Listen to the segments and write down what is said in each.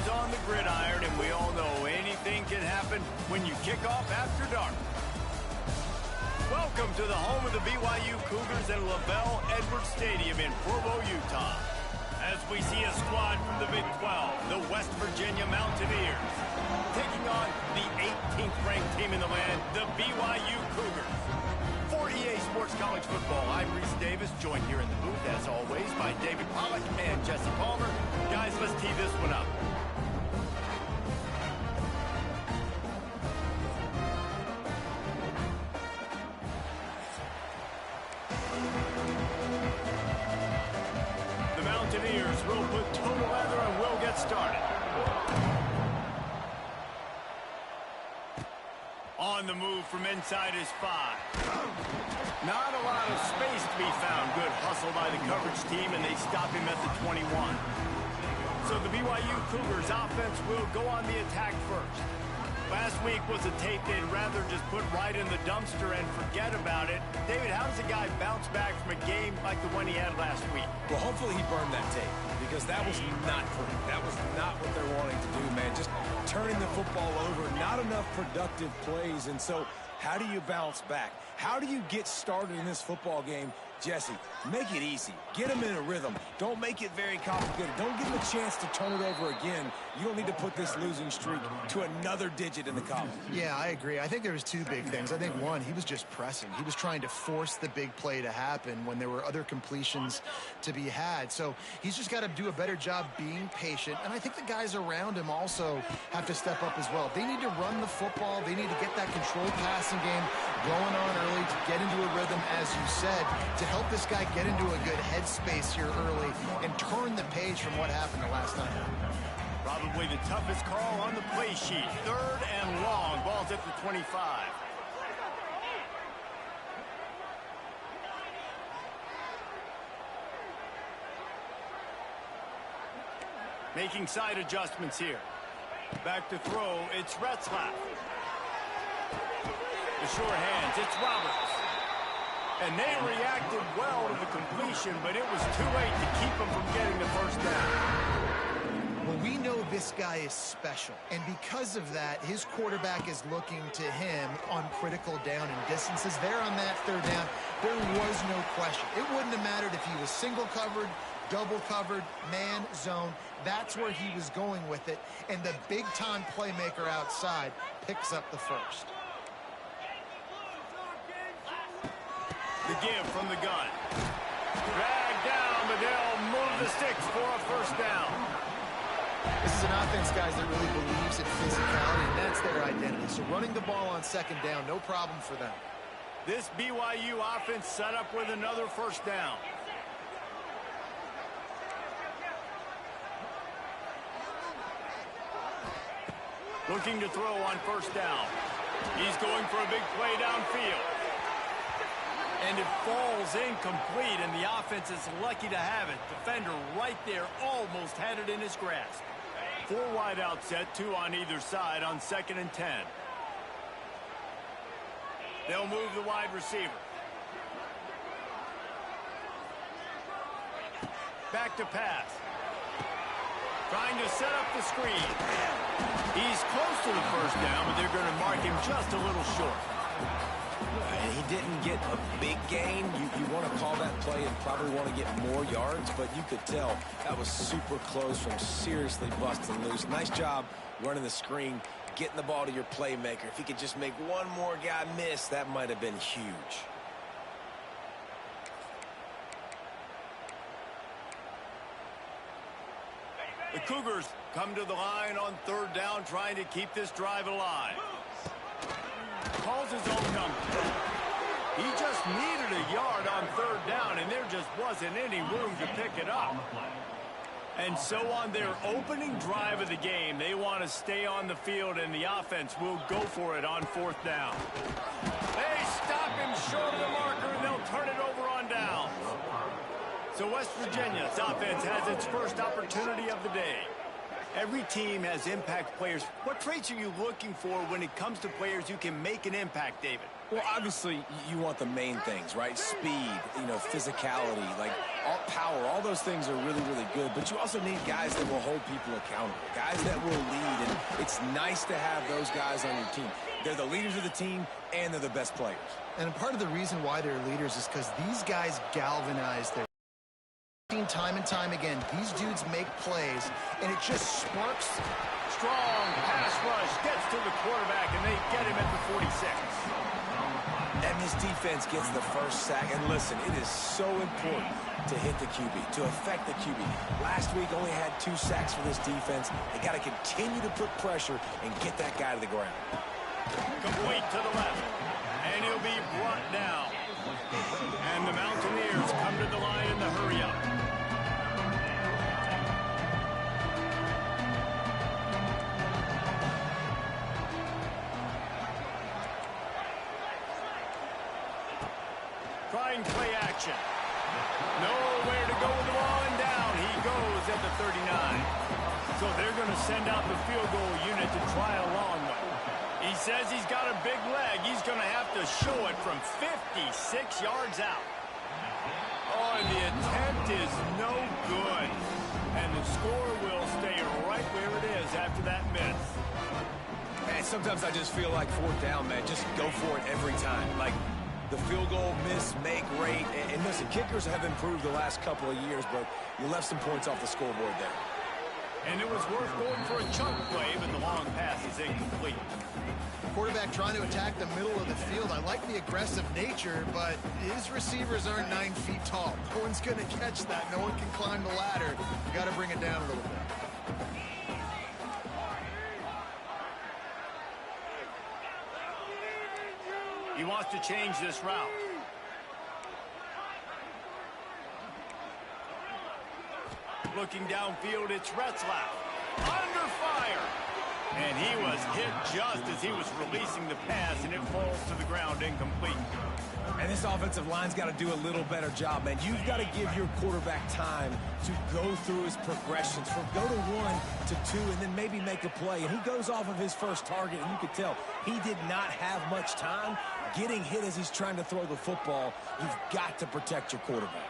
is on the gridiron, and we all know anything can happen when you kick off after dark. Welcome to the home of the BYU Cougars at LaBelle Edwards Stadium in Provo, Utah. As we see a squad from the Big 12, the West Virginia Mountaineers, taking on the 18th ranked team in the land, the BYU Cougars. For EA Sports College Football, I'm Reese Davis, joined here in the booth, as always, by David Pollack and Jesse Palmer. Guys, let's tee this one up. The Mountaineers will put total leather and we'll get started. On the move from inside is 5. Not a lot of space to be found. Good hustle by the coverage team, and they stop him at the 21. So the BYU Cougars offense will go on the attack first. Last week was a tape they'd rather just put right in the dumpster and forget about it. David, how does a guy bounce back from a game like the one he had last week? Well, hopefully he burned that tape, because that was not pretty. That was not what they're wanting to do, man. Just turning the football over, not enough productive plays. And so how do you bounce back? How do you get started in this football game? Jesse, make it easy. Get them in a rhythm. Don't make it very complicated. Don't give them a chance to turn it over again. You don't need to put this losing streak to another digit in the column. Yeah, I agree. I think there was two big things. I think one, he was just pressing. He was trying to force the big play to happen when there were other completions to be had. So he's just got to do a better job being patient. And I think the guys around him also have to step up as well. They need to run the football. They need to get that controlled passing game going on early to get into a rhythm, as you said, to help this guy get into a good headspace here early and turn the page from what happened the last night. Probably the toughest call on the play sheet. 3rd and long. Ball's at the 25. Making side adjustments here. Back to throw. It's Retzlaff. The short hands. It's Roberts. And they reacted well to the completion, but it was too late to keep them from getting the first down. Well, we know this guy is special, and because of that, his quarterback is looking to him on critical down and distances. There on that 3rd down, there was no question. It wouldn't have mattered if he was single covered, double covered, man, zone. That's where he was going with it, and the big-time playmaker outside picks up the first. The give from the gun. Drag down, but they'll move the sticks for a first down. This is an offense, guys, that really believes in physicality, and that's their identity. So running the ball on 2nd down, no problem for them. This BYU offense set up with another first down. Looking to throw on 1st down. He's going for a big play downfield. And it falls incomplete, and the offense is lucky to have it. Defender right there almost had it in his grasp. 4 wide out set, 2 on either side on 2nd and 10. They'll move the wide receiver. Back to pass. Trying to set up the screen. He's close to the first down, but they're going to mark him just a little short. And he didn't get a big gain. You want to call that play and probably want to get more yards, but you could tell that was super close from seriously busting loose. Nice job running the screen, getting the ball to your playmaker. If he could just make one more guy miss, that might have been huge. The Cougars come to the line on 3rd down, trying to keep this drive alive. Calls his own number. He just needed a yard on 3rd down, and there just wasn't any room to pick it up. And so on their opening drive of the game, they want to stay on the field, and the offense will go for it on 4th down. They stop him short of the marker, and they'll turn it over on down. So West Virginia's offense has its first opportunity of the day. Every team has impact players. What traits are you looking for when it comes to players who can make an impact, David? Well, obviously, you want the main things, right? Speed, physicality, like all power, all those things are really, really good. But you also need guys that will hold people accountable, guys that will lead. And it's nice to have those guys on your team. They're the leaders of the team, and they're the best players. And part of the reason why they're leaders is because these guys galvanize their team time and time again. These dudes make plays, and it just sparks. Strong pass rush gets to the quarterback, and they get him at the 46. And this defense gets the first sack. And listen, it is so important to hit the QB, to affect the QB. Last week only had 2 sacks for this defense. They got to continue to put pressure and get that guy to the ground. Complete to the left, and he'll be brought down. And the Mountaineers come to the line in the hurry-up. Trying play action. Nowhere to go with the ball, and down he goes at the 39. So they're going to send out the field goal unit to try a long one. He says he's got a big leg. He's going to have to show it from 56 yards out. Oh, and the attempt is no good. And the score will stay right where it is after that miss. Man, sometimes I just feel like 4th down, man. Just go for it every time. Like, the field goal, miss, make, rate. And listen, kickers have improved the last couple of years, but you left some points off the scoreboard there. And it was worth going for a chunk play, but the long pass is incomplete. Quarterback trying to attack the middle of the field. I like the aggressive nature, but his receivers aren't 9 feet tall. No one's going to catch that. No one can climb the ladder. You got to bring it down a little bit. He wants to change this route. Looking downfield, it's Retzlaff. Under fire. And he was hit just as he was releasing the pass, and it falls to the ground incomplete. And this offensive line's got to do a little better job, man. You've got to give your quarterback time to go through his progressions, from go to 1 to 2, and then maybe make a play. And he goes off of his first target, and you could tell he did not have much time getting hit as he's trying to throw the football. You've got to protect your quarterback.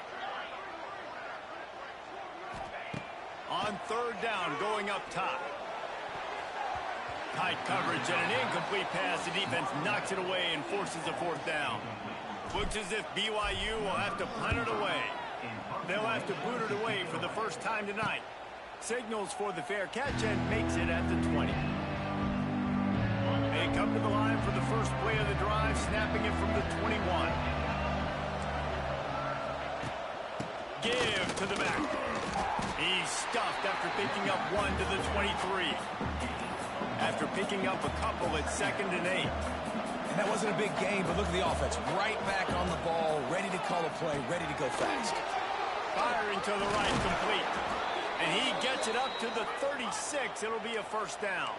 On 3rd down, going up top. Tight coverage and an incomplete pass. The defense knocks it away and forces a 4th down. Looks as if BYU will have to punt it away. They'll have to boot it away for the first time tonight. Signals for the fair catch and makes it at the 20. They come to the line for the first play of the drive, snapping it from the 21. Give to the back. He's stuffed after picking up 1 to the 23. After picking up a couple at 2nd and 8. And that wasn't a big game, but look at the offense. Right back on the ball, ready to call a play, ready to go fast. Firing to the right, complete. And he gets it up to the 36. It'll be a 1st down.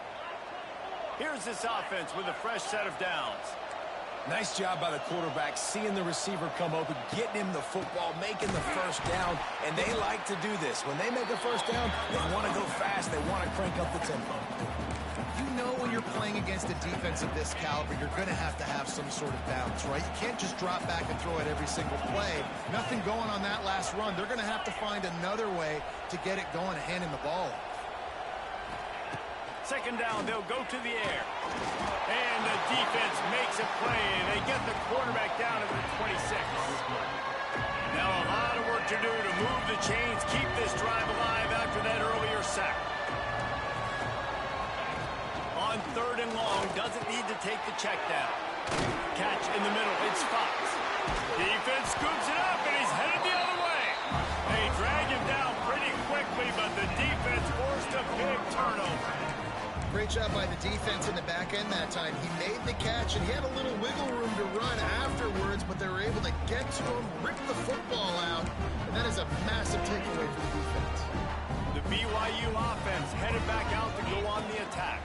Here's this offense with a fresh set of downs. Nice job by the quarterback, seeing the receiver come open, getting him the football, making the 1st down, and they like to do this. When they make a 1st down, they want to go fast. They want to crank up the tempo. You know when you're playing against a defense of this caliber, you're going to have some sort of balance, right? You can't just drop back and throw it every single play. Nothing going on that last run. They're going to have to find another way to get it going and handing the ball off. 2nd down, they'll go to the air. And the defense makes a play. They get the quarterback down at the 26. Now a lot of work to do to move the chains, keep this drive alive after that earlier sack. On 3rd and long, doesn't need to take the check down. Catch in the middle, it's Fox. Defense scoops it up, and he's headed the other way. They drag him down pretty quickly, but the defense forced a big turnover. Great job by the defense in the back end that time. He made the catch, and he had a little wiggle room to run afterwards, but they were able to get to him, rip the football out, and that is a massive takeaway for the defense. The BYU offense headed back out to go on the attack.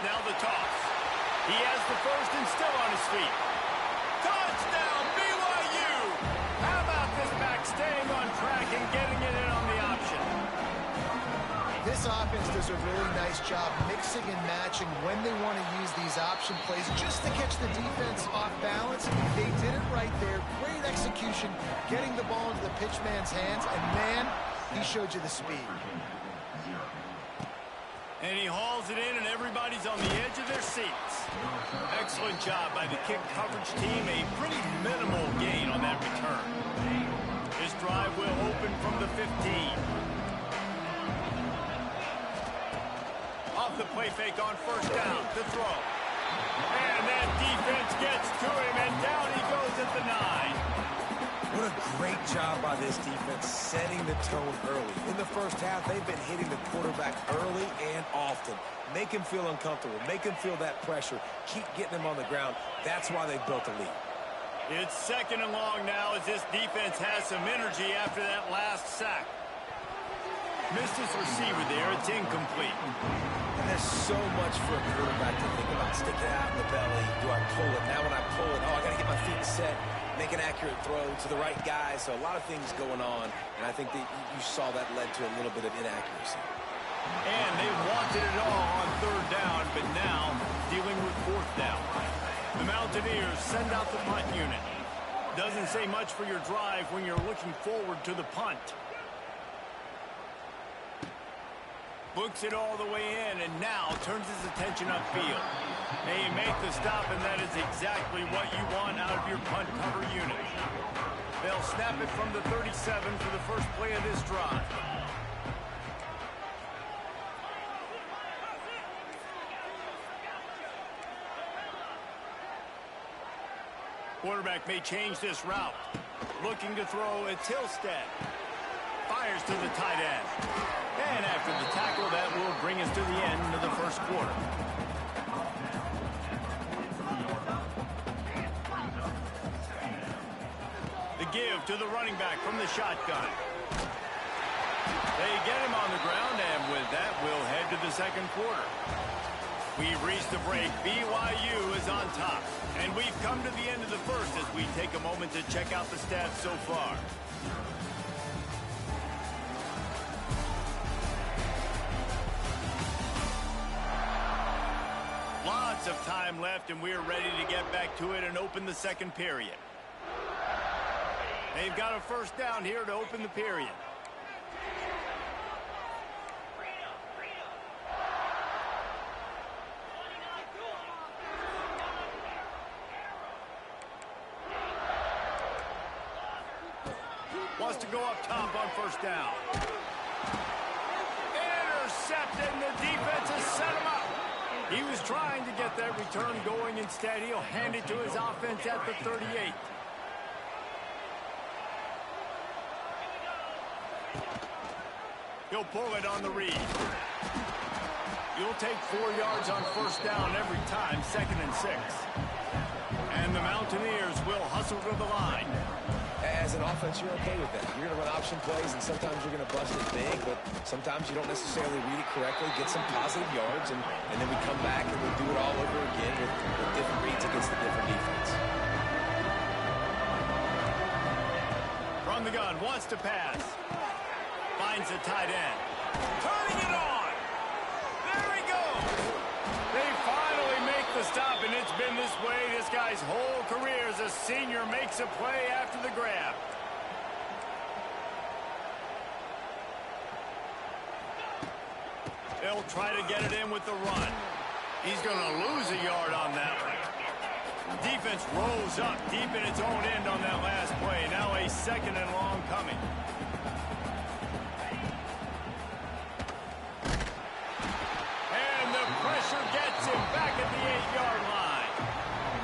Now the toss. He has the 1st and still on his feet. Touchdown, BYU! How about this back staying on track and getting it in on the option? This offense does a really nice job mixing and matching when they want to use these option plays just to catch the defense off balance. They did it right there. Great execution, getting the ball into the pitchman's hands, and man, he showed you the speed. And he hauls it in, and everybody's on the edge of their seats. Excellent job by the kick coverage team. A pretty minimal gain on that return. This drive will open from the 15. Off the play fake on first down to throw. And that defense gets to him, and down he goes at the 9. What a great job by this defense setting the tone early. In the first half, they've been hitting the quarterback early and often. Make him feel uncomfortable. Make him feel that pressure. Keep getting him on the ground. That's why they built a lead. It's 2nd and long now as this defense has some energy after that last sack. Missed his receiver there. It's incomplete. There's so much for a quarterback to think about. Stick it out in the belly. Do I pull it? Now when I pull it, I got to get my feet set. Make an accurate throw to the right guy. So a lot of things going on. And I think that you saw that led to a little bit of inaccuracy. And they wanted it all on 3rd down, but now dealing with 4th down. The Mountaineers send out the punt unit. Doesn't say much for your drive when you're looking forward to the punt. Books it all the way in, and now turns his attention upfield. They make the stop, and that is exactly what you want out of your punt cover unit. They'll snap it from the 37 for the first play of this drive. Quarterback may change this route. Looking to throw, it's Hillstead. Fires to the tight end. And after the tackle, that will bring us to the end of the first quarter. The give to the running back from the shotgun. They get him on the ground, and with that, we'll head to the second quarter. We've reached the break. BYU is on top. And we've come to the end of the first as we take a moment to check out the stats so far. Lots of time left, and we're ready to get back to it and open the second period. They've got a first down here to open the period. Wants to go up top on first down. Intercepted, and the defense has set him up. He was trying to get that return going. Instead, he'll hand it to his offense at the 38. He'll pull it on the read. You'll take 4 yards on first down every time, 2nd and 6. And the Mountaineers will hustle to the line. As an offense, you're okay with that. You're going to run option plays, and sometimes you're going to bust it big, but sometimes you don't necessarily read it correctly, get some positive yards, and then we come back and we do it all over again with different reads against the different defense. From the gun, wants to pass. Finds a tight end. Turning it on. There he goes. They finally make the stop, and it's been this way this guy's whole career as a senior. Makes a play after the grab. They'll try to get it in with the run. He's going to lose a yard on that one. Defense rolls up deep in its own end on that last play. Now a 2nd and long coming. Pressure gets him back at the 8-yard line.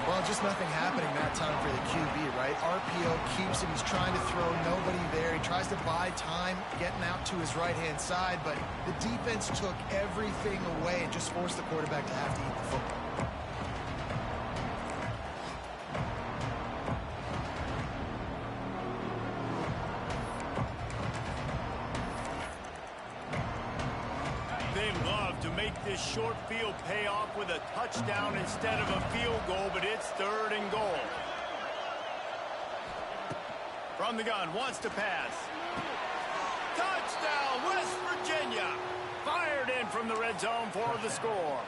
Well, just nothing happening that time for the QB, right? RPO keeps him. He's trying to throw, nobody there. He tries to buy time getting out to his right-hand side, but the defense took everything away and just forced the quarterback to have to eat the football. This short field pay off with a touchdown instead of a field goal, but it's 3rd and goal. From the gun, wants to pass. Touchdown, West Virginia. red zone for the score.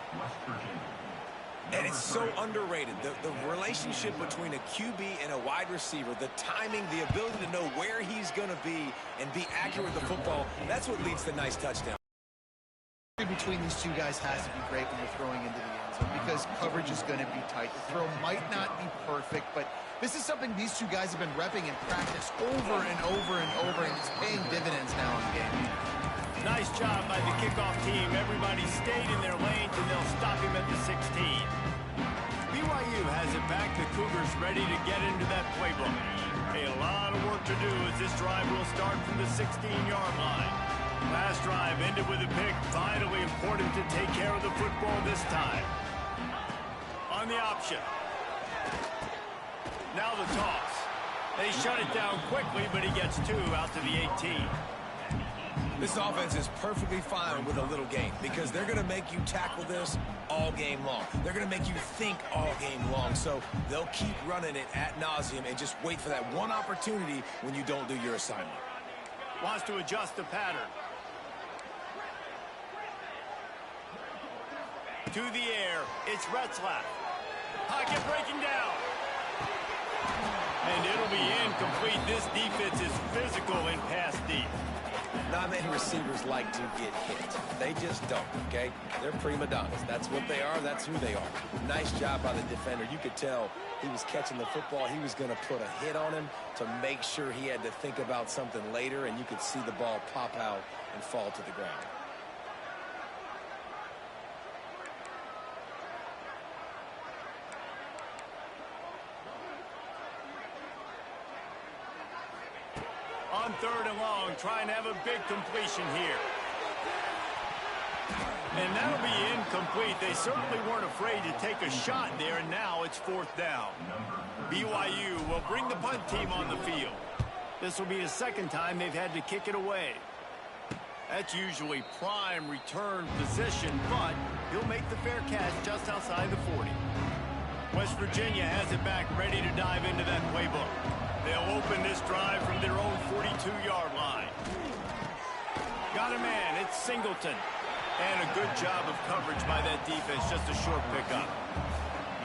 And it's so underrated. The relationship between a QB and a wide receiver, the timing, the ability to know where he's going to be and be accurate with the football, that's what leads to nice touchdown. Between these two guys has to be great when you're throwing into the end zone because coverage is going to be tight. The throw might not be perfect, but this is something these two guys have been repping in practice over and over and over, and it's paying dividends now in the game. Nice job by the kickoff team. Everybody stayed in their lanes, and they'll stop him at the 16. BYU has it back. The Cougars ready to get into that playbook. A lot of work to do as this drive will start from the 16-yard line. Last drive ended with a pick. Vitally important to take care of the football this time. On the option. Now the toss. They shut it down quickly, but he gets two out to the 18. This offense is perfectly fine with a little game because they're going to make you tackle this all game long. They're going to make you think all game long. So they'll keep running it ad nauseum and just wait for that one opportunity when you don't do your assignment. Wants to adjust the pattern. To the air, it's Retzlaff. Pocket breaking down. And it'll be incomplete. This defense is physical in pass deep. Not many receivers like to get hit. They just don't, okay? They're prima donnas. That's what they are. That's who they are. Nice job by the defender. You could tell he was catching the football. He was going to put a hit on him to make sure he had to think about something later, and you could see the ball pop out and fall to the ground. On third and long, trying to have a big completion here. And that'll be incomplete. They certainly weren't afraid to take a shot there, and now it's fourth down. BYU will bring the punt team on the field. This will be the second time they've had to kick it away. That's usually prime return position, but he'll make the fair catch just outside the 40. West Virginia has it back, ready to dive into that playbook. They'll open this drive from their own 42-yard line. Got a man, it's Singleton. And a good job of coverage by that defense, just a short pickup.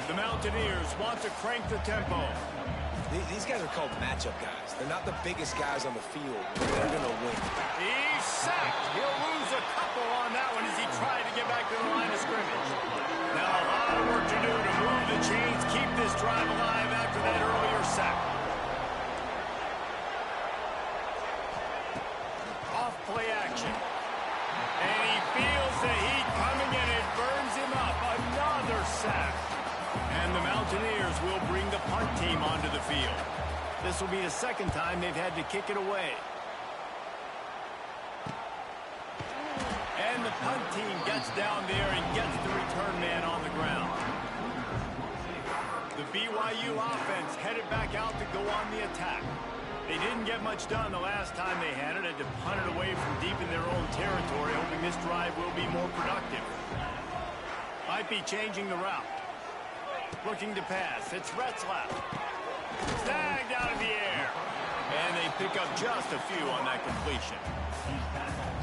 The Mountaineers want to crank the tempo. These guys are called matchup guys. They're not the biggest guys on the field, but they're going to win. He's sacked. He'll lose a couple on that one as he tried to get back to the line of scrimmage. Now a lot of work to do to move the chains, keep this drive alive after that earlier sack. Play action. And he feels the heat coming and it burns him up. Another sack. And the Mountaineers will bring the punt team onto the field. This will be the second time they've had to kick it away. And the punt team gets down there and gets the return man on the ground. The BYU offense headed back out to go on the attack. They didn't get much done the last time they had it. Had to punt it away from deep in their own territory, hoping this drive will be more productive. Might be changing the route. Looking to pass. It's Retzlaff. Snagged out of the air. And they pick up just a few on that completion.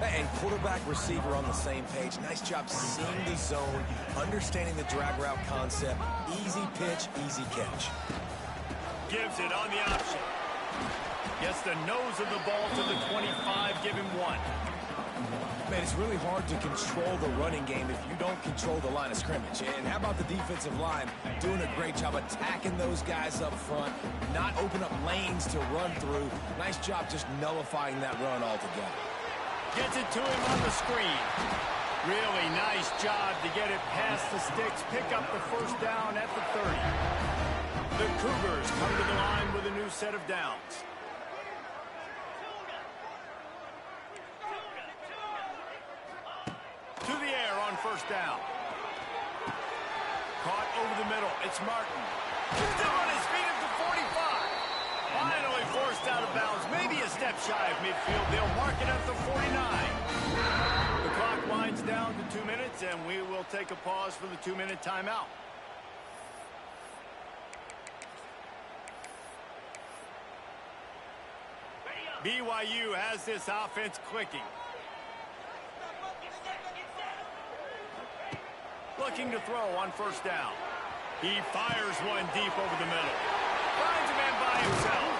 And quarterback receiver on the same page. Nice job seeing the zone, understanding the drag route concept. Easy pitch, easy catch. Gives it on the option. Gets the nose of the ball to the 25, give him one. Man, it's really hard to control the running game if you don't control the line of scrimmage. And how about the defensive line doing a great job attacking those guys up front, not open up lanes to run through. Nice job just nullifying that run altogether. Gets it to him on the screen. Really nice job to get it past the sticks, pick up the first down at the 30. The Cougars come to the line with a new set of downs. To the air on first down. Caught over the middle. It's Martin. Still on his feet at the 45. Finally forced out of bounds. Maybe a step shy of midfield. They'll mark it at the 49. The clock winds down to 2 minutes, and we will take a pause for the 2-minute timeout. BYU has this offense clicking. Looking to throw on first down. He fires one deep over the middle. Finds a man by himself.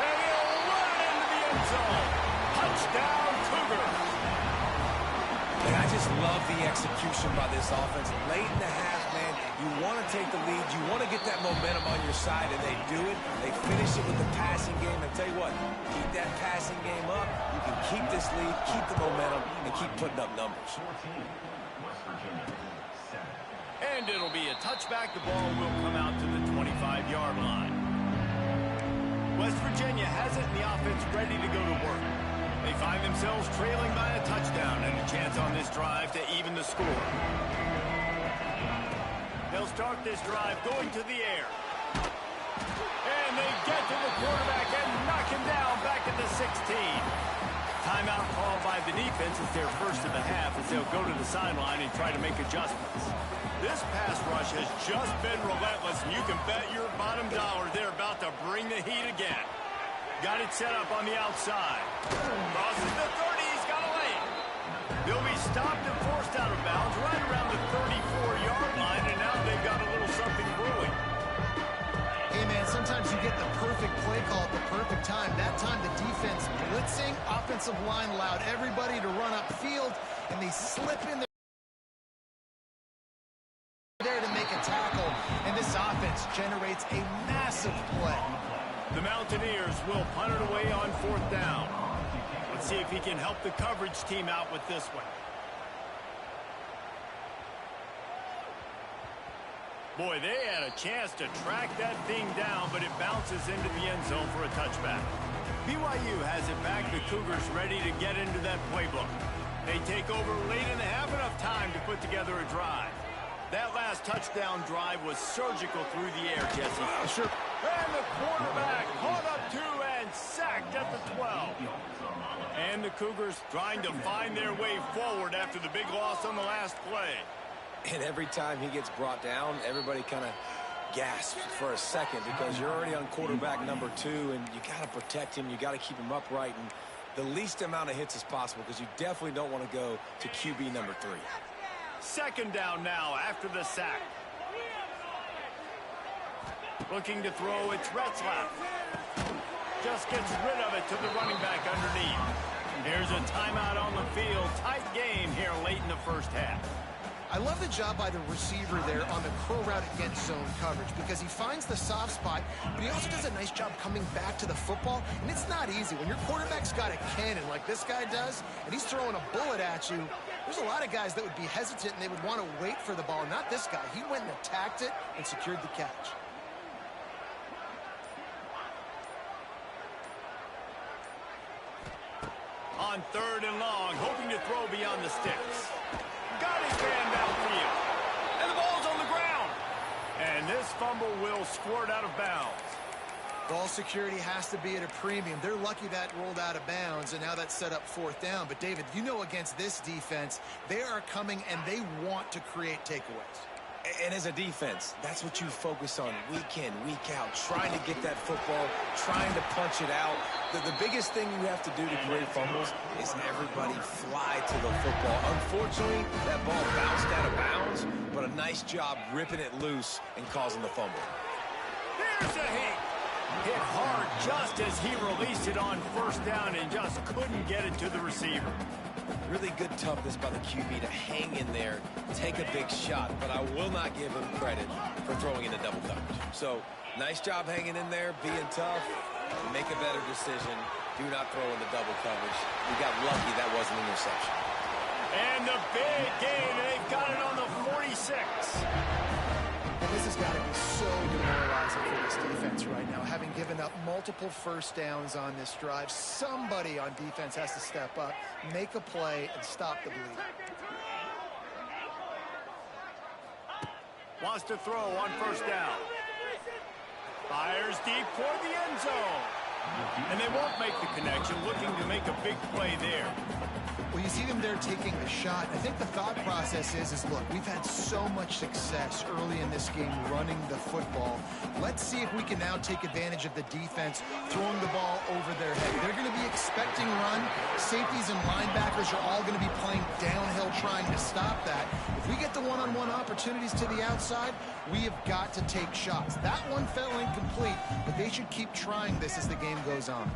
And he'll run it into the end zone. Touchdown, Cougars. And I just love the execution by this offense. Late in the half, man, you want to take the lead. You want to get that momentum on your side, and they do it. They finish it with the passing game. And tell you what, keep that passing game up. You can keep this lead, keep the momentum, and keep putting up numbers. And it'll be a touchback. The ball will come out to the 25-yard line. West Virginia has it, and the offense ready to go to work. They find themselves trailing by a touchdown and a chance on this drive to even the score. They'll start this drive going to the air. And they get to the quarterback and knock him down back at the 16. Timeout called by the defense. It's their first of the half as they'll go to the sideline and try to make adjustments. This pass rush has just been relentless, and you can bet your bottom dollar they're about to bring the heat again. Got it set up on the outside. Crosses the 30. He's got a lane. They'll be stopped and forced out of bounds right around the 34-yard line, and now they've got a little something brewing. Hey, man, sometimes you get the perfect play call at the perfect time. That time the defense blitzing, offensive line allowed everybody to run upfield, and they slip in there to make a tackle, and this offense generates a massive play. The Mountaineers will punt it away on fourth down. Let's see if he can help the coverage team out with this one. Boy, they had a chance to track that thing down, but it bounces into the end zone for a touchback. BYU has it back. The Cougars ready to get into that playbook. They take over late in the half, enough time to put together a drive. That last touchdown drive was surgical through the air, Jesse. Sure. And the quarterback caught up to and sacked at the 12. And the Cougars trying to find their way forward after the big loss on the last play. And every time he gets brought down, everybody kind of gasps for a second because you're already on quarterback number 2, and you got to protect him. You got to keep him upright and the least amount of hits as possible because you definitely don't want to go to QB number 3. Second down now after the sack. Looking to throw, it's Retzlaff. Just gets rid of it to the running back underneath. Here's a timeout on the field. Tight game here late in the first half. I love the job by the receiver there on the curl route against zone coverage because he finds the soft spot, but he also does a nice job coming back to the football, and it's not easy. When your quarterback's got a cannon like this guy does, and he's throwing a bullet at you, there's a lot of guys that would be hesitant and they would want to wait for the ball. Not this guy. He went and attacked it and secured the catch. On third and long, hoping to throw beyond the sticks. Got his man downfield. And the ball's on the ground. And this fumble will squirt out of bounds. Ball security has to be at a premium. They're lucky that rolled out of bounds, and now that's set up fourth down. But, David, you know against this defense, they are coming and they want to create takeaways. And as a defense, that's what you focus on week in, week out, trying to get that football, trying to punch it out. The biggest thing you have to do to create fumbles is everybody fly to the football. Unfortunately, that ball bounced out of bounds, but a nice job ripping it loose and causing the fumble. Here's a hit. Hit hard just as he released it on first down and just couldn't get it to the receiver. Really good toughness by the QB to hang in there, take a big shot, but I will not give him credit for throwing into double coverage. So, nice job hanging in there, being tough, make a better decision, do not throw into double coverage. We got lucky that wasn't an interception. And the big gain, they've got it on the 46. And this has got to be so demoralizing for this defense right now, having given up multiple first downs on this drive. Somebody on defense has to step up, make a play, and stop the bleed. Wants to throw on first down. Fires deep toward the end zone. And they won't make the connection, looking to make a big play there. Well, you see them there taking the shot. I think the thought process is look, we've had so much success early in this game running the football. Let's see if we can now take advantage of the defense throwing the ball over their head. They're going to be expecting run. safeties and linebackers are all going to be playing downhill trying to stop that. If we get the one-on-one opportunities to the outside, we have got to take shots. That one fell incomplete, but they should keep trying this as the game goes on.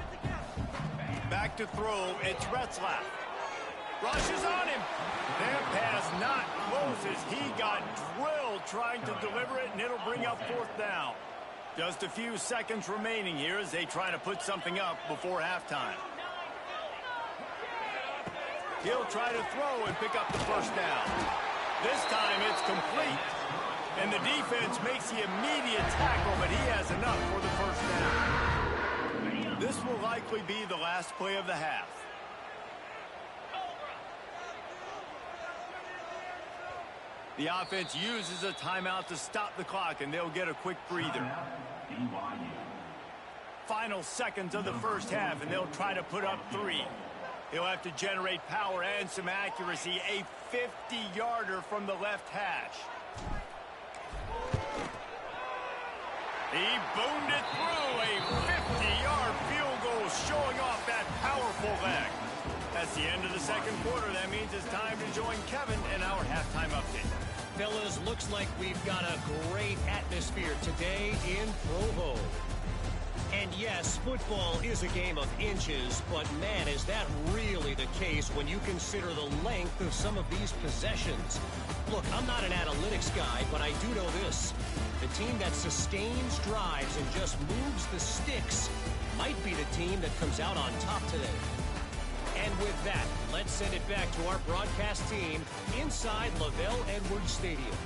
Back to throw, it's Retzlaff. Rushes on him. That pass not close as he got drilled trying to deliver it, and it'll bring up 4th down. Just a few seconds remaining here as they try to put something up before halftime. He'll try to throw and pick up the 1st down. This time it's complete. And the defense makes the immediate tackle, but he has enough for the 1st down. This will likely be the last play of the half. The offense uses a timeout to stop the clock, and they'll get a quick breather. Final seconds of the 1st half, and they'll try to put up 3. He'll have to generate power and some accuracy. A 50-yarder from the left hash. He boomed it through. A 50-yard field goal showing off that powerful leg. That's the end of the 2nd quarter. That means it's time to join Kevin in our halftime update. Fellas, looks like we've got a great atmosphere today in Provo. And yes, football is a game of inches, but man, is that really the case when you consider the length of some of these possessions. Look, I'm not an analytics guy, but I do know this. The team that sustains drives and just moves the sticks might be the team that comes out on top today. And with that, let's send it back to our broadcast team inside LaVell Edwards Stadium.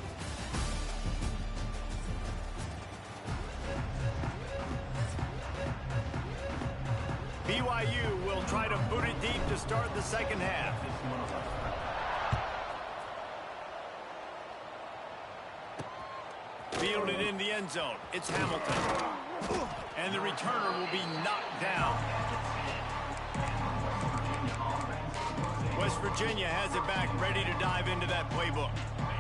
BYU will try to boot it deep to start the 2nd half. Fielded in the end zone. It's Hamilton. And the returner will be knocked down. West Virginia has it back, ready to dive into that playbook.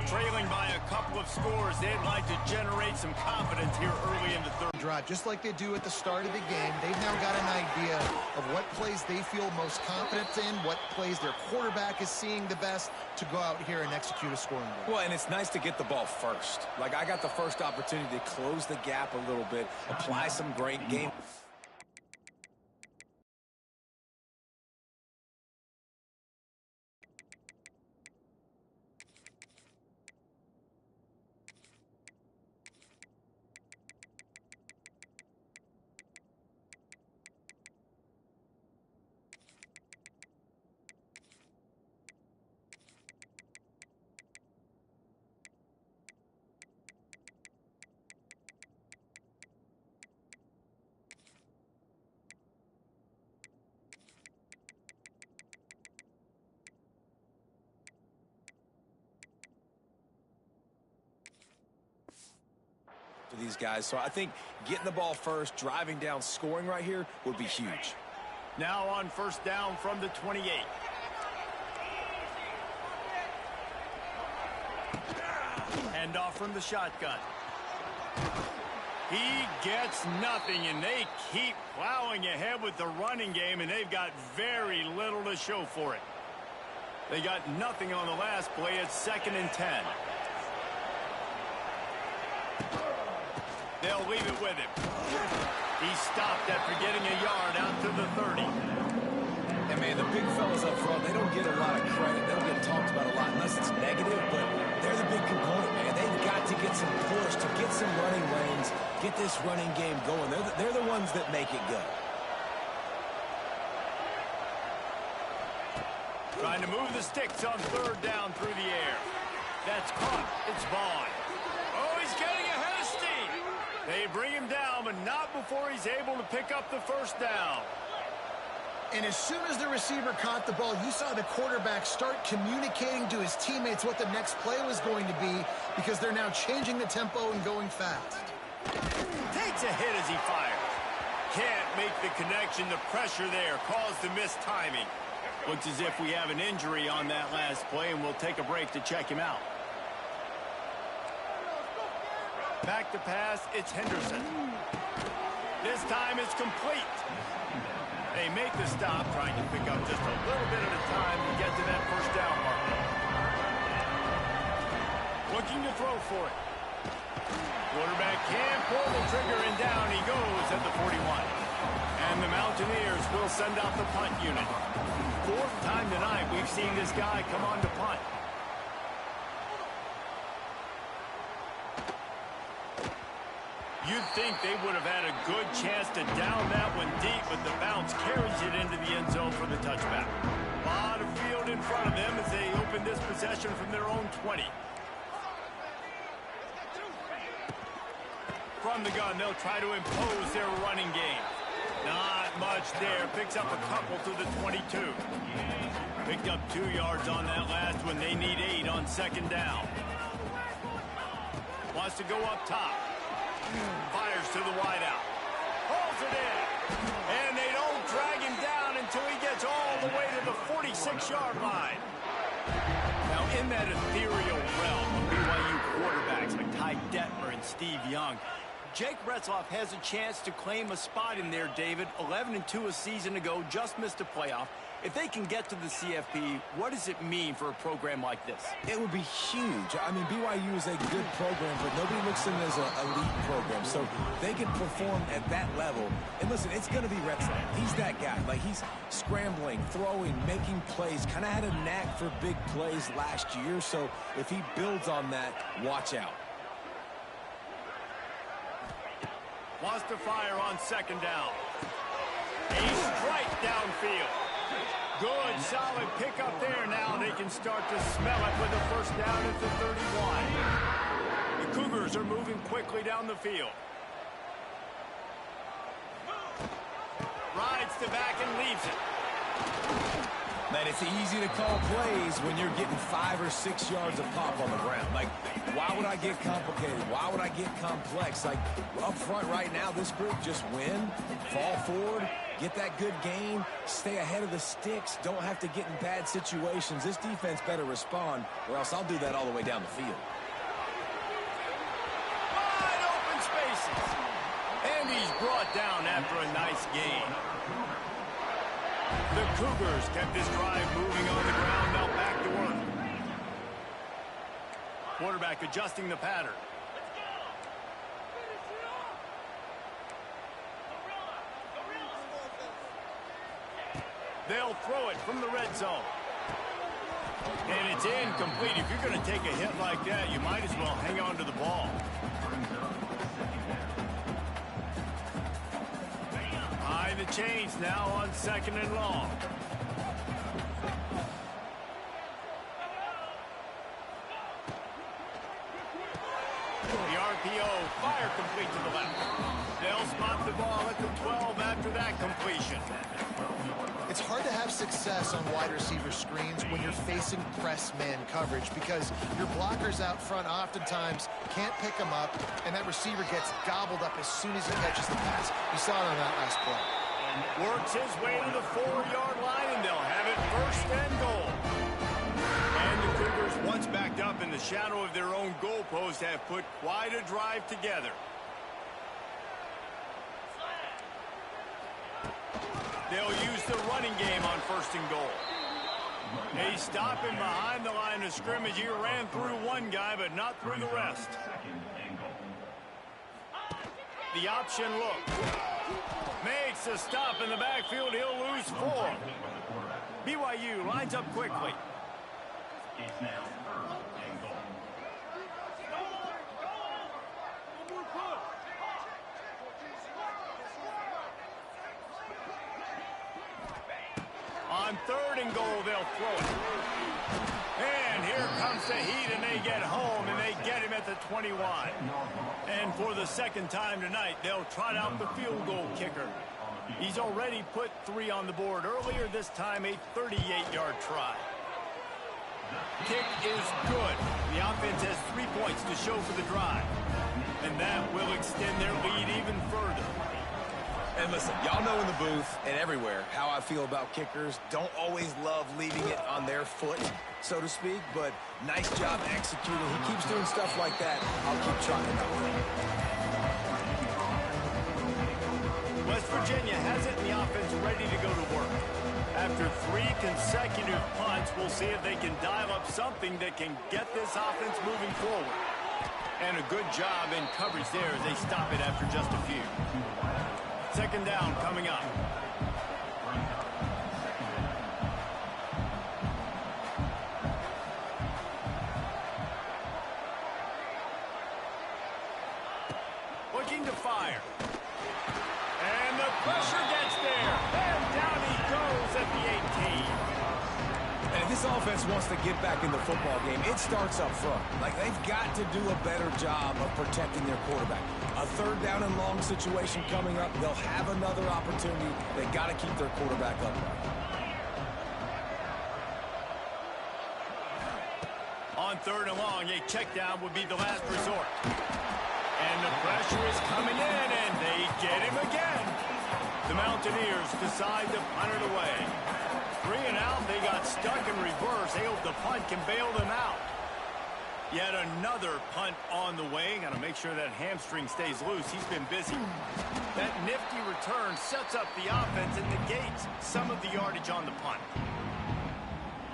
Trailing by a couple of scores, they'd like to generate some confidence here early in the 3rd drive. Just like they do at the start of the game, they've now got an idea of what plays they feel most confident in, what plays their quarterback is seeing the best to go out here and execute a scoring goal. Well, and it's nice to get the ball first. Like, I got the first opportunity to close the gap a little bit, apply some great game. For these guys. So I think getting the ball first, driving down, scoring right here would be huge. Now on 1st down from the 28. Hand off from the shotgun. He gets nothing, and they keep plowing ahead with the running game, and they've got very little to show for it. They got nothing on the last play. It's 2nd and 10. They'll leave it with him. He stopped after getting a yard out to the 30. And, man, the big fellas up front, they don't get a lot of credit. They don't get talked about a lot unless it's negative, but they're the big component, man. They've got to get some push, to get some running lanes, get this running game going. They're the ones that make it go. Trying to move the sticks on 3rd down through the air. That's caught. It's Vaughn. Oh, he's getting ahead of steam. They bring him down, but not before he's able to pick up the 1st down. And as soon as the receiver caught the ball, you saw the quarterback start communicating to his teammates what the next play was going to be, because they're now changing the tempo and going fast. Takes a hit as he fires. Can't make the connection. The pressure there caused the missed timing. Looks as if we have an injury on that last play, and we'll take a break to check him out. Back to pass, it's Henderson. This time it's complete. They make the stop, trying to pick up just a little throw for it. Quarterback can't pull the trigger, and down he goes at the 41. And the Mountaineers will send out the punt unit. Fourth time tonight we've seen this guy come on to punt. You'd think they would have had a good chance to down that one deep, but the bounce carries it into the end zone for the touchback. A lot of field in front of them as they open this possession from their own 20. From the gun, they'll try to impose their running game. Not much there. Picks up a couple to the 22. Picked up 2 yards on that last one. They need 8 on second down. Wants to go up top. Fires to the wideout. Holds it in. And they don't drag him down until he gets all the way to the 46-yard line. Now, in that ethereal realm of BYU quarterbacks like Ty Detmer and Steve Young, Jake Retzloff has a chance to claim a spot in there, David. 11-2 a season ago, just missed a playoff. If they can get to the CFP, what does it mean for a program like this? It would be huge. I mean, BYU is a good program, but nobody looks at it as an elite program. So they can perform at that level. And listen, it's going to be Retzlaff. He's that guy. Like, he's scrambling, throwing, making plays. Kind of had a knack for big plays last year. So if he builds on that, watch out. Wants to fire on second down. A strike downfield. Good, solid pickup there. Now they can start to smell it with a first down at the 31. The Cougars are moving quickly down the field. Rides to back and leaves it. Man, it's easy to call plays when you're getting 5 or 6 yards of pop on the ground. Like, why would I get complicated? Why would I get complex? Like, up front right now, this group just win, fall forward, get that good gain, stay ahead of the sticks, don't have to get in bad situations. This defense better respond, or else I'll do that all the way down the field. Wide open spaces. And he's brought down after a nice gain. The Cougars kept this drive moving on the ground. Now back to work. Quarterback adjusting the pattern. They'll throw it from the red zone. And it's incomplete. If you're going to take a hit like that, you might as well hang on to the ball. High the chains now on second and long. The RPO, fire complete to the left. They'll spot the ball at the 12 after that completion. It's hard to have success on wide receiver screens when you're facing press man coverage because your blockers out front oftentimes can't pick them up, and that receiver gets gobbled up as soon as he catches the pass. You saw it on that last play. Works his way to the 4-yard line, and they'll have it first and goal. And the Cougars, once backed up in the shadow of their own goalpost, have put quite a drive together. They'll use the running game on first and goal. They stop him behind the line of scrimmage. He ran through one guy, but not through the rest. The option look. Makes a stop in the backfield. He'll lose 4. BYU lines up quickly. On third and goal, they'll throw it. And here comes the heat, and they get home, and they get him at the 21. And for the second time tonight, they'll trot out the field goal kicker. He's already put 3 on the board earlier, this time a 38-yard try. Kick is good. The offense has 3 points to show for the drive. And that will extend their lead even further. And listen, y'all know in the booth and everywhere how I feel about kickers. Don't always love leaving it on their foot, so to speak, but nice job executing. He keeps doing stuff like that. I'll keep trotting out for him. West Virginia has it in the offense ready to go to work. After 3 consecutive punts, we'll see if they can dial up something that can get this offense moving forward. And a good job in coverage there as they stop it after just a few. Second down coming up. Looking to fire. And the pressure gets there. And down he goes at the 18. And if this offense wants to get back in the football game, it starts up front. Like, they've got to do a better job of protecting their quarterback. A third down and long situation coming up. They'll have another opportunity. They got to keep their quarterback upright. On third and long, a check down would be the last resort. And the pressure is coming in, and they get him again. The Mountaineers decide to punt it away. 3 and out, they got stuck in reverse. They hope the punt can bail them out. Yet another punt on the way. Got to make sure that hamstring stays loose. He's been busy. That nifty return sets up the offense and negates some of the yardage on the punt.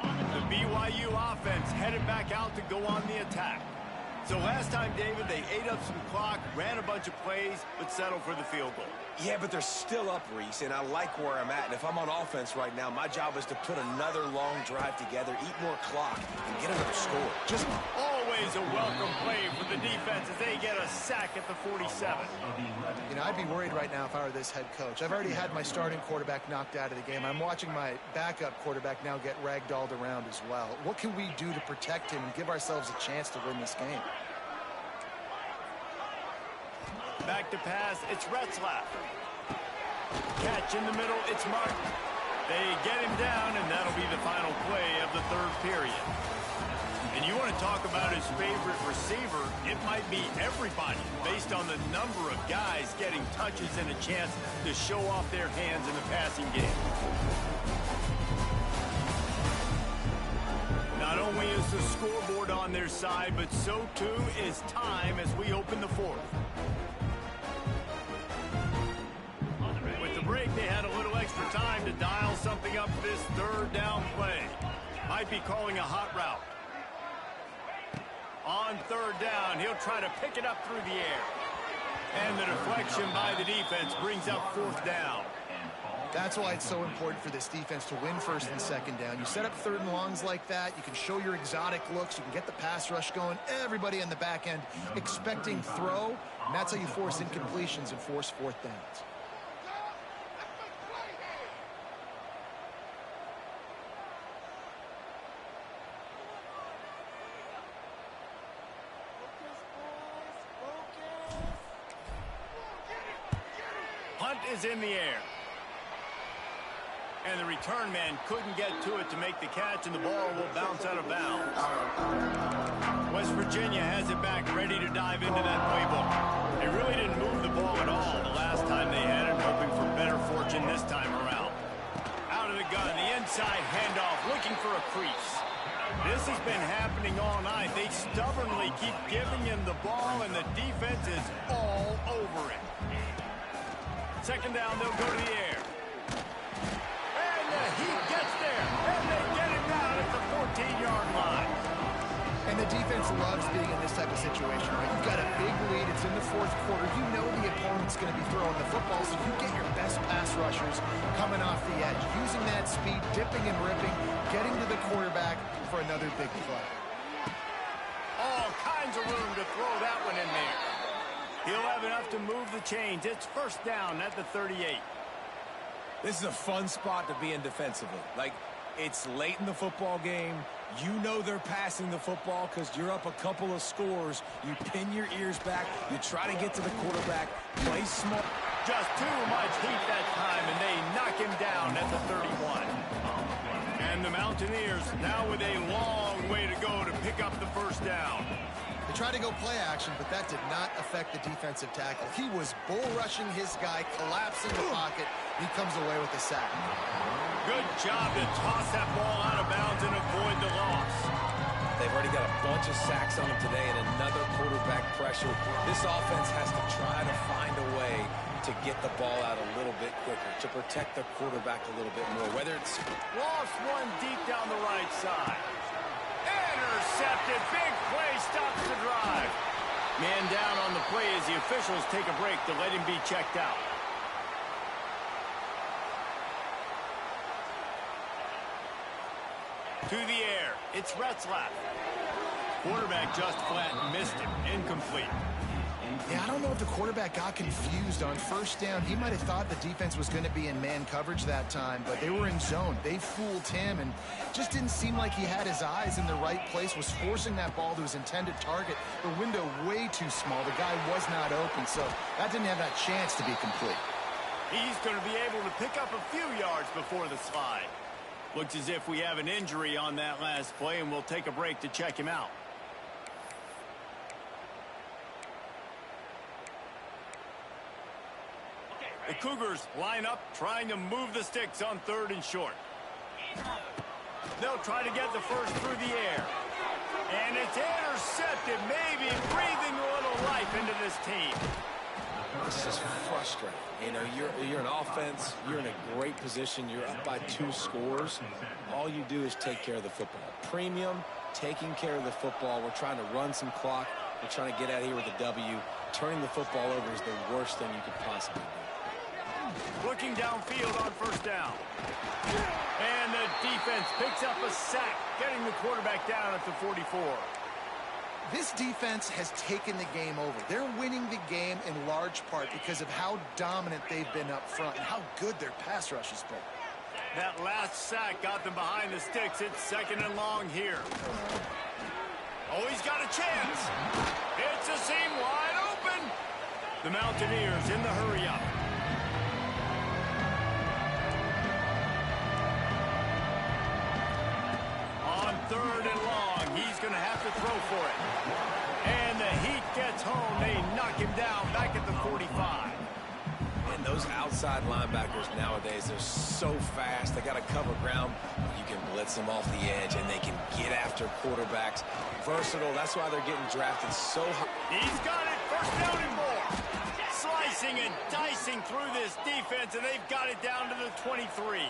The BYU offense headed back out to go on the attack. So last time, David, they ate up some clock, ran a bunch of plays, but settled for the field goal. Yeah, but they're still up, Reese, and I like where I'm at. And if I'm on offense right now, my job is to put another long drive together, eat more clock, and get another score. Just always a welcome play for the defense as they get a sack at the 47. You know, I'd be worried right now if I were this head coach. I've already had my starting quarterback knocked out of the game. I'm watching my backup quarterback now get ragdolled around as well. What can we do to protect him and give ourselves a chance to win this game? Back to pass, it's Retzlaff. Catch in the middle, it's Martin. They get him down, and that'll be the final play of the third period. And you want to talk about his favorite receiver, it might be everybody, based on the number of guys getting touches and a chance to show off their hands in the passing game. Not only is the scoreboard on their side, but so too is time as we open the fourth. Break, they had a little extra time to dial something up this third down play. Might be calling a hot route. On third down, he'll try to pick it up through the air. And the deflection by the defense brings up fourth down. That's why it's so important for this defense to win first and second down. You set up third and longs like that, you can show your exotic looks, you can get the pass rush going, everybody in the back end expecting throw, and that's how you force incompletions and force fourth downs. Punt is in the air. And the return man couldn't get to it to make the catch, and the ball will bounce out of bounds. West Virginia has it back, ready to dive into that playbook. They really didn't move the ball at all the last time they had it, hoping for better fortune this time around. Out of the gun, the inside handoff, looking for a crease. This has been happening all night. They stubbornly keep giving him the ball, and the defense is all over it. Second down, they'll go to the air. And the Heat gets there, and they get it down at the 14-yard line. And the defense loves being in this type of situation, right? You've got a big lead. It's in the fourth quarter. You know the opponent's going to be throwing the football, so you get your best pass rushers coming off the edge, using that speed, dipping and ripping, getting to the quarterback for another big play. All kinds of room to throw that one in there. He'll have enough to move the chains. It's first down at the 38. This is a fun spot to be in defensively. Like, it's late in the football game. You know they're passing the football because you're up a couple of scores. You pin your ears back. You try to get to the quarterback. Play smart. Just too much heat that time, and they knock him down at the 31. And the Mountaineers now with a long way to go to pick up the first down. They tried to go play action, but that did not affect the defensive tackle. He was bull rushing his guy, collapsing the pocket. He comes away with a sack. Good job to toss that ball out of bounds and avoid the loss. They've already got a bunch of sacks on them today and another quarterback pressure. This offense has to try to find a way to get the ball out a little bit quicker, to protect the quarterback a little bit more, whether it's... Lost one deep down the right side. Intercepted. Big play stops the drive. I play as the officials take a break to let him be checked out. To the air, it's Retzlaff. Quarterback just flat missed him. Incomplete. Yeah, I don't know if the quarterback got confused on first down. He might have thought the defense was going to be in man coverage that time, but they were in zone. They fooled him and just didn't seem like he had his eyes in the right place, was forcing that ball to his intended target. The window way too small. The guy was not open, so that didn't have that chance to be complete. He's going to be able to pick up a few yards before the slide. Looks as if we have an injury on that last play, and we'll take a break to check him out. The Cougars line up, trying to move the sticks on 3rd and short. They'll try to get the first through the air. And it's intercepted, maybe breathing a little life into this team. This is frustrating. You know, you're an offense. You're in a great position. You're up by 2 scores. All you do is take care of the football. Premium, taking care of the football. We're trying to run some clock. We're trying to get out of here with a W. Turning the football over is the worst thing you could possibly do. Looking downfield on first down. And the defense picks up a sack, getting the quarterback down at the 44. This defense has taken the game over. They're winning the game in large part because of how dominant they've been up front and how good their pass rush has been. That last sack got them behind the sticks. It's 2nd and long here. Oh, he's got a chance. It's a seam wide open. The Mountaineers in the hurry up. On 3rd and long, he's going to have to throw for it. And the heat gets home. They knock him down back at the 45. And those outside linebackers nowadays, they're so fast. They got to cover ground. You can blitz them off the edge, and they can get after quarterbacks. Versatile. That's why they're getting drafted so high. He's got it. 1st down and more. Slicing and dicing through this defense, and they've got it down to the 23.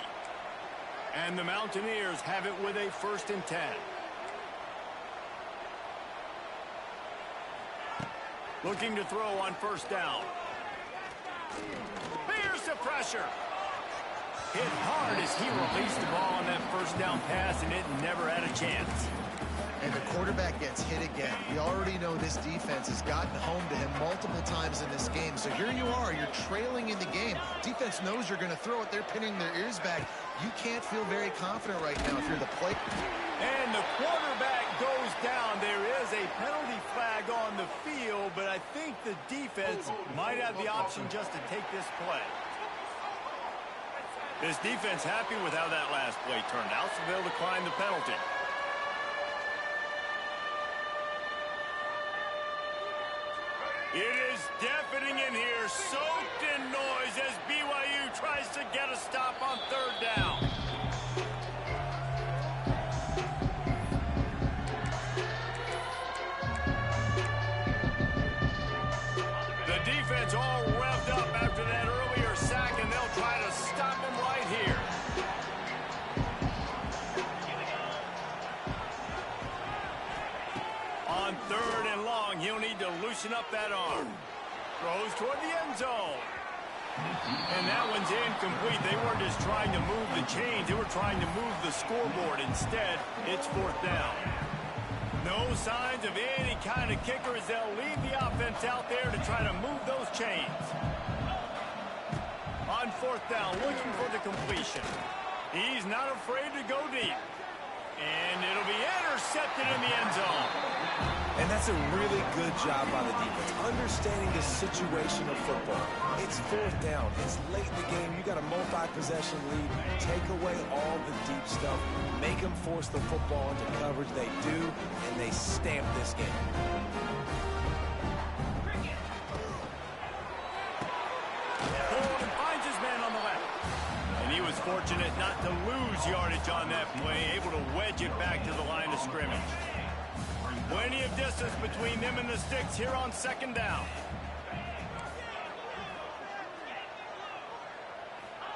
And the Mountaineers have it with a 1st and 10. Looking to throw on 1st down. Here's the pressure. Hit hard as he released the ball on that 1st down pass, and it never had a chance. And the quarterback gets hit again. We already know this defense has gotten home to him multiple times in this game. So here you are, you're trailing in the game. Defense knows you're going to throw it. They're pinning their ears back. You can't feel very confident right now if you're the play. And the quarterback goes down. There is a penalty flag on the field, but I think the defense might have the option just to take this play. This defense happy with how that last play turned out, so they'll decline the penalty. It is deafening in here, soaked in noise as BYU tries to get a stop on 3rd down. The defense all revved up after that earlier sack, and they'll try to stop him right here. On 3rd and long, he'll need to loosen up that arm. Throws toward the end zone. And that one's incomplete. They weren't just trying to move the chains. They were trying to move the scoreboard. Instead, it's 4th down. No signs of any kind of kicker as they'll leave the offense out there to try to move those chains. On 4th down, looking for the completion. He's not afraid to go deep. And it'll be intercepted in the end zone. And that's a really good job by the defense, understanding the situation of football. It's 4th down. It's late in the game. You got a multi-possession lead. Take away all the deep stuff. Make them force the football into coverage. They do, and they stamp this game. Bolden finds his man on the left. And he was fortunate not to lose yardage on that play, able to wedge it back to the line of scrimmage. Plenty of distance between them and the sticks here on 2nd down.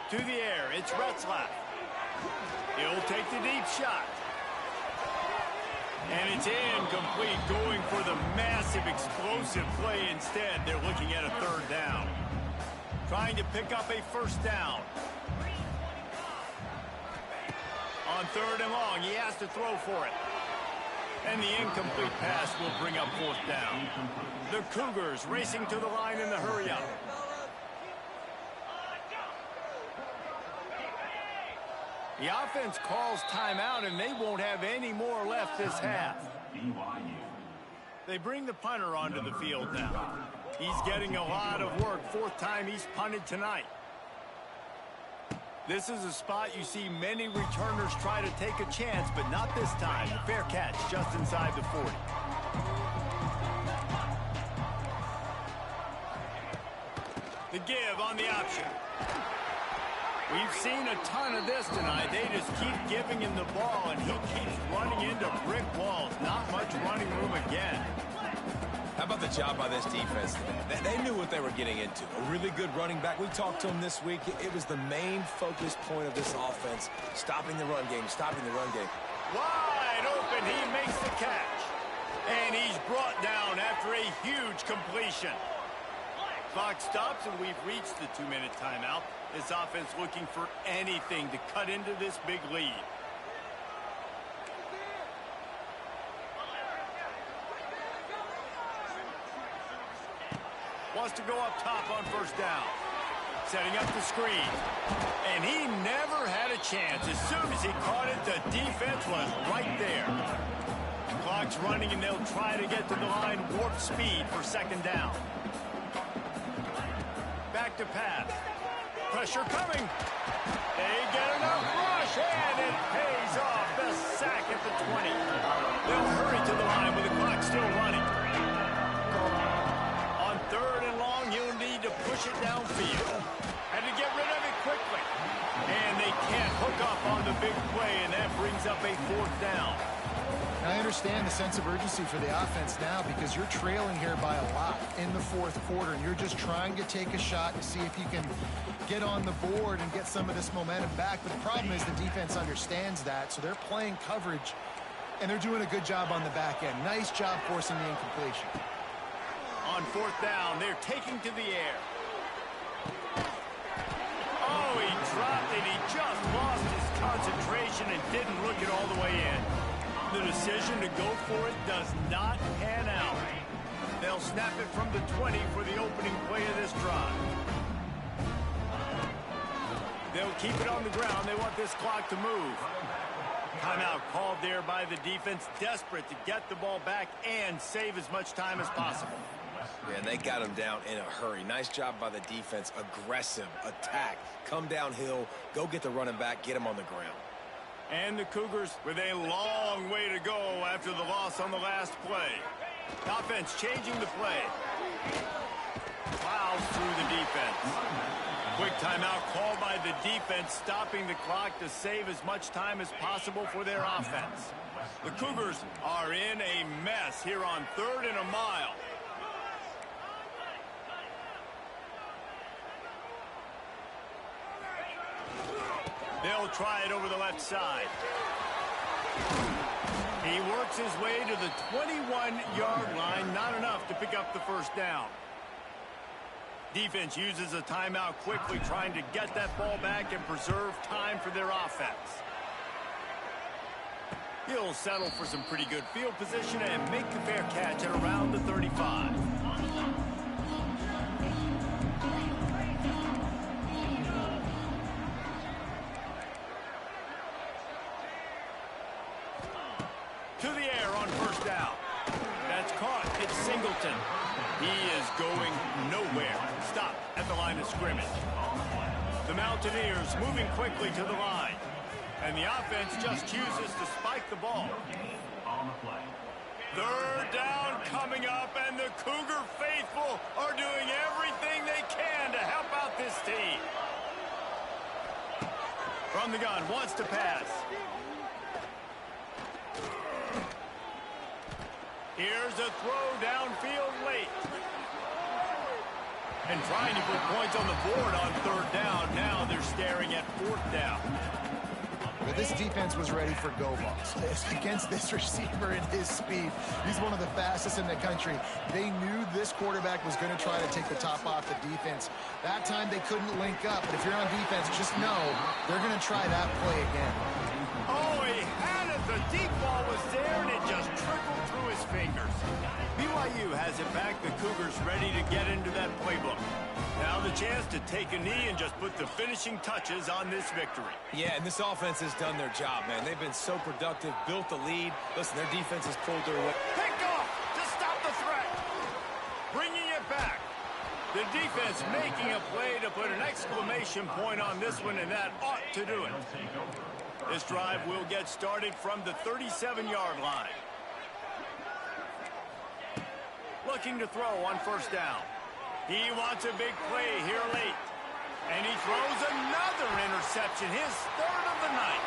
To the air, it's Retzlaff. He'll take the deep shot. And it's incomplete, going for the massive explosive play instead. They're looking at a third down. Trying to pick up a first down. On third and long, he has to throw for it. And the incomplete pass will bring up fourth down. The Cougars racing to the line in the hurry-up. The offense calls timeout, and they won't have any more left this half. They bring the punter onto the field now. He's getting a lot of work. Fourth time he's punted tonight. This is a spot you see many returners try to take a chance, but not this time. The fair catch just inside the 40. The give on the option. We've seen a ton of this tonight. They just keep giving him the ball, and he keeps running into brick walls. Not much running room again. How about the job by this defense today? They knew what they were getting into. A really good running back. We talked to him this week. It was the main focus point of this offense. Stopping the run game, stopping the run game. Wide open, he makes the catch. And he's brought down after a huge completion. Clock stops, and we've reached the 2-minute timeout. This offense looking for anything to cut into this big lead. Wants to go up top on first down. Setting up the screen. And he never had a chance. As soon as he caught it, the defense was right there. Clock's running, and they'll try to get to the line warp speed for second down. Back to pass. Pressure coming. They get enough rush, and it pays off. The sack at the 20. They'll hurry to the line with the clock still running. On third and long, he'll need to push it downfield. Had to get rid of it quickly. And they can't hook up on the big play, and that brings up a fourth down. I understand the sense of urgency for the offense now because you're trailing here by a lot in the fourth quarter, and you're just trying to take a shot to see if you can get on the board and get some of this momentum back. But the problem is the defense understands that, so they're playing coverage, and they're doing a good job on the back end. Nice job forcing the incompletion. On fourth down, they're taking to the air. Oh, he dropped it. He just lost his concentration and didn't look it all the way in. The decision to go for it does not pan out. They'll snap it from the 20 for the opening play of this drive. They'll keep it on the ground. They want this clock to move. Timeout called there by the defense, desperate to get the ball back and save as much time as possible. Yeah, and they got him down in a hurry. Nice job by the defense. Aggressive, attack, come downhill, go get the running back, get him on the ground. And the Cougars with a long way to go after the loss on the last play. Offense changing the play. Plows through the defense. Quick timeout called by the defense, stopping the clock to save as much time as possible for their offense. The Cougars are in a mess here on third and a mile. They'll try it over the left side. He works his way to the 21-yard line. Not enough to pick up the first down. Defense uses a timeout quickly, trying to get that ball back and preserve time for their offense. He'll settle for some pretty good field position and make the fair catch at around the 35. To the air on first down. That's caught. It's Singleton. He is going nowhere. Stop at the line of scrimmage. The Mountaineers moving quickly to the line. And the offense just chooses to spike the ball. Third down coming up, and the Cougar faithful are doing everything they can to help out this team. From the gun, wants to pass. Here's a throw downfield late. And trying to put points on the board on third down. Now they're staring at fourth down. Well, this defense was ready for go balls. Against this receiver and his speed, he's one of the fastest in the country. They knew this quarterback was going to try to take the top off the defense. That time they couldn't link up, but if you're on defense, just know they're going to try that play again. Oh, he had it. The deep ball was there, and it just trickled through his fingers. BYU has it back. The Cougars ready to get into that playbook. Now the chance to take a knee and just put the finishing touches on this victory. Yeah, and this offense has done their job, man. They've been so productive, built the lead. Listen, their defense has pulled their weight. Pick off to stop the threat. Bringing it back. The defense making a play to put an exclamation point on this one, and that ought to do it. This drive will get started from the 37-yard line. Looking to throw on first down. He wants a big play here late. And he throws another interception, his third of the night.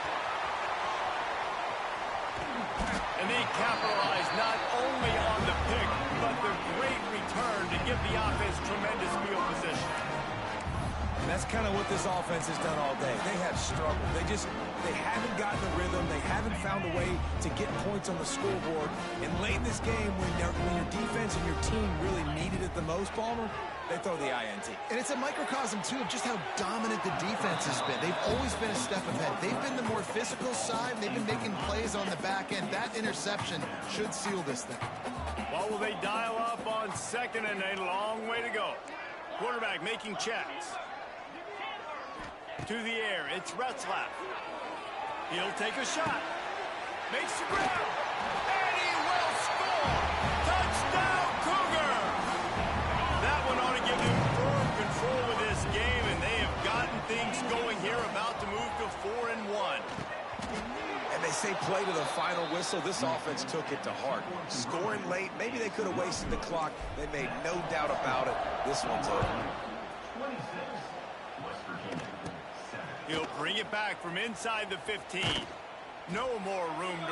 And they capitalize not only on the pick, but the great return to give the offense tremendous field position. And that's kind of what this offense has done all day. They have struggled. They haven't gotten the rhythm. They haven't found a way to get points on the scoreboard. And late in this game, when your defense and your team really needed it the most, Palmer, they throw the INT. And it's a microcosm, too, of just how dominant the defense has been. They've always been a step ahead. They've been the more physical side. They've been making plays on the back end. That interception should seal this thing. What will they dial up on second and a long way to go? Quarterback making checks. To the air, it's Retzlaff. He'll take a shot. Makes the grab. And he will score. Touchdown, Cougar. That one ought to give them firm control of this game, and they have gotten things going here, about to move to 4-1. And they say play to the final whistle. This offense took it to heart. Scoring late, maybe they could have wasted the clock. They made no doubt about it. This one's over. He'll bring it back from inside the 15. No more room to